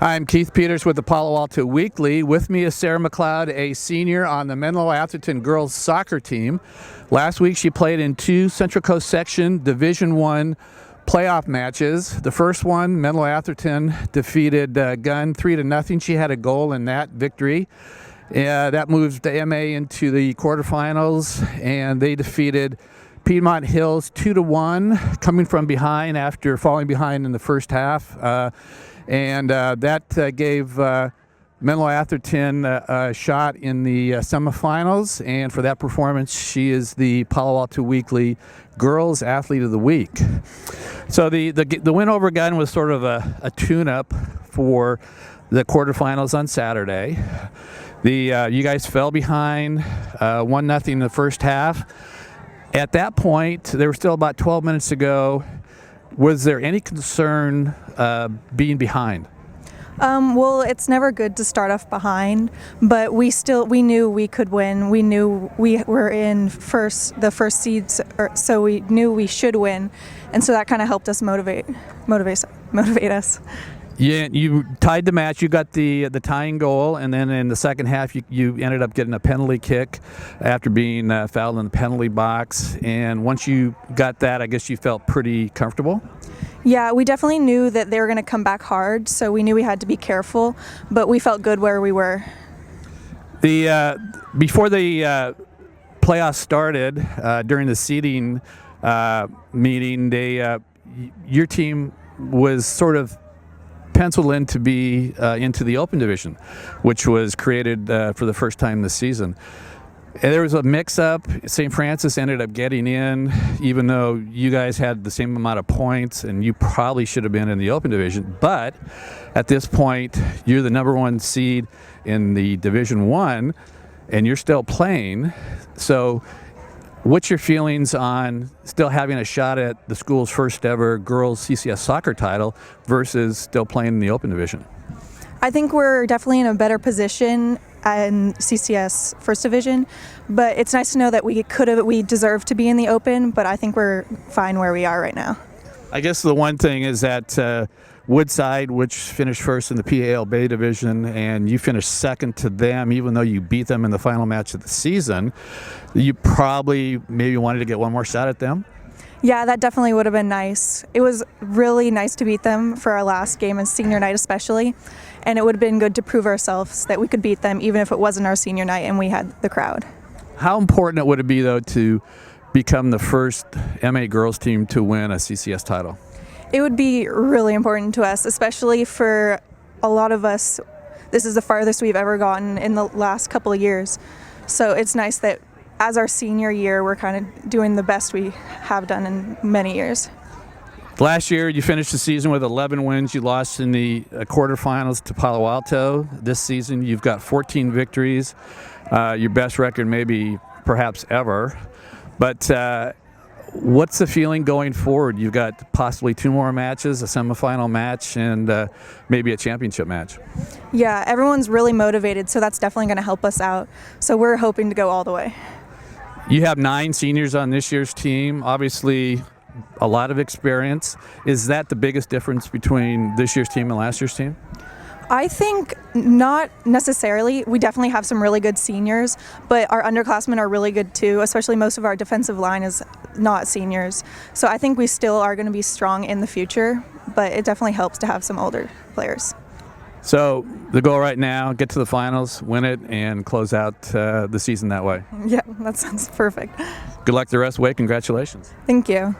I'm Keith Peters with the Palo Alto Weekly. With me is Sarah McLeod, a senior on the Menlo-Atherton girls soccer team. Last week she played in two Central Coast Section Division I playoff matches. The first one, Menlo-Atherton defeated Gunn 3-0. She had a goal in that victory. That moves the MA into the quarterfinals, and they defeated Piedmont Hills 2-1, coming from behind after falling behind in the first half. That gave Menlo-Atherton a shot in the semifinals, and for that performance, she is the Palo Alto Weekly Girls Athlete of the Week. So the win over Gunn was sort of a tune-up for the quarterfinals on Saturday. You guys fell behind 1-0 in the first half. At that point, there were still about 12 minutes to go. Was there any concern being behind? Well, it's never good to start off behind, but we knew we could win. We knew we were in the first seeds, so we knew we should win, and so that kind of helped us motivate us. Yeah, you tied the match. You got the tying goal, and then in the second half, you ended up getting a penalty kick after being fouled in the penalty box. And once you got that, I guess you felt pretty comfortable. Yeah, we definitely knew that they were going to come back hard, so we knew we had to be careful. But we felt good where we were. Before the playoffs started, during the seeding meeting, your team was sort of penciled in to be into the Open Division, which was created for the first time this season. And there was a mix-up. St. Francis ended up getting in, even though you guys had the same amount of points, and you probably should have been in the Open Division. But at this point, you're the number one seed in the Division I, and you're still playing. So what's your feelings on still having a shot at the school's first ever girls CCS soccer title versus still playing in the Open Division? I think we're definitely in a better position in CCS First Division, but it's nice to know that we deserve to be in the Open, but I think we're fine where we are right now. I guess the one thing is that Woodside, which finished first in the PAL Bay Division, and you finished second to them, even though you beat them in the final match of the season, you probably maybe wanted to get one more shot at them? Yeah, that definitely would have been nice. It was really nice to beat them for our last game and senior night especially, and it would have been good to prove ourselves that we could beat them even if it wasn't our senior night and we had the crowd. How important would it be, though, to become the first MA girls team to win a CCS title? It would be really important to us, especially for a lot of us. This is the farthest we've ever gotten in the last couple of years. So it's nice that as our senior year, we're kind of doing the best we have done in many years. Last year, you finished the season with 11 wins. You lost in the quarterfinals to Palo Alto. This season, you've got 14 victories. Your best record maybe perhaps ever. But what's the feeling going forward? You've got possibly two more matches, a semifinal match, and maybe a championship match. Yeah, everyone's really motivated, so that's definitely going to help us out. So we're hoping to go all the way. You have 9 seniors on this year's team, obviously a lot of experience. Is that the biggest difference between this year's team and last year's team? I think not necessarily. We definitely have some really good seniors, but our underclassmen are really good too, especially most of our defensive line is not seniors. So I think we still are going to be strong in the future, but it definitely helps to have some older players. So the goal right now, get to the finals, win it, and close out the season that way. Yeah, that sounds perfect. Good luck the rest of the way. Congratulations. Thank you.